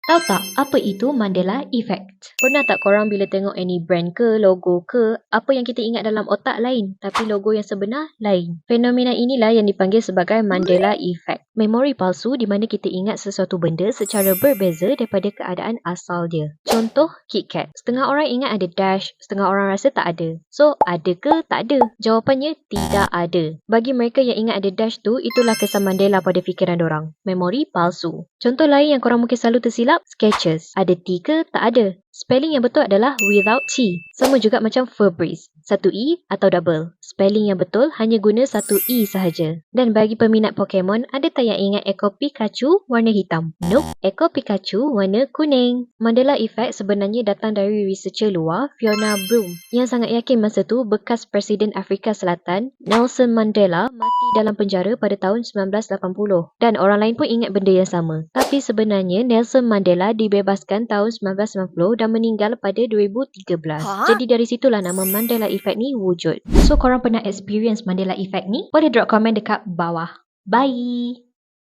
Tahu tak apa itu Mandela Effect? Pernah tak korang bila tengok any brand ke, logo ke, apa yang kita ingat dalam otak lain, tapi logo yang sebenar lain. Fenomena inilah yang dipanggil sebagai Mandela Effect. Memori palsu di mana kita ingat sesuatu benda secara berbeza daripada keadaan asal dia. Contoh, KitKat. Setengah orang ingat ada dash, setengah orang rasa tak ada. So, ada ke tak ada? Jawapannya tidak ada. Bagi mereka yang ingat ada dash tu, itulah kesan Mandela pada fikiran dorang. Memori palsu. Contoh lain yang korang mungkin selalu tersilap, Skechers. Ada T ke? Tak ada. Spelling yang betul adalah without T. Sama juga macam Febreze. Satu E atau double. Spelling yang betul hanya guna satu E sahaja. Dan bagi peminat Pokemon, ada tak yang ingat Echo Pikachu warna hitam? Nope. Echo Pikachu warna kuning. Mandela Effect sebenarnya datang dari researcher luar, Fiona Broome, yang sangat yakin masa tu bekas Presiden Afrika Selatan, Nelson Mandela, mati dalam penjara pada tahun 1980. Dan orang lain pun ingat benda yang sama. Tapi sebenarnya Nelson Mandela dibebaskan tahun 1990 dan meninggal pada 2013. Jadi dari situlah nama Mandela Effect ni wujud. So korang pernah experience Mandela Effect ni? Boleh drop komen dekat bawah. Bye!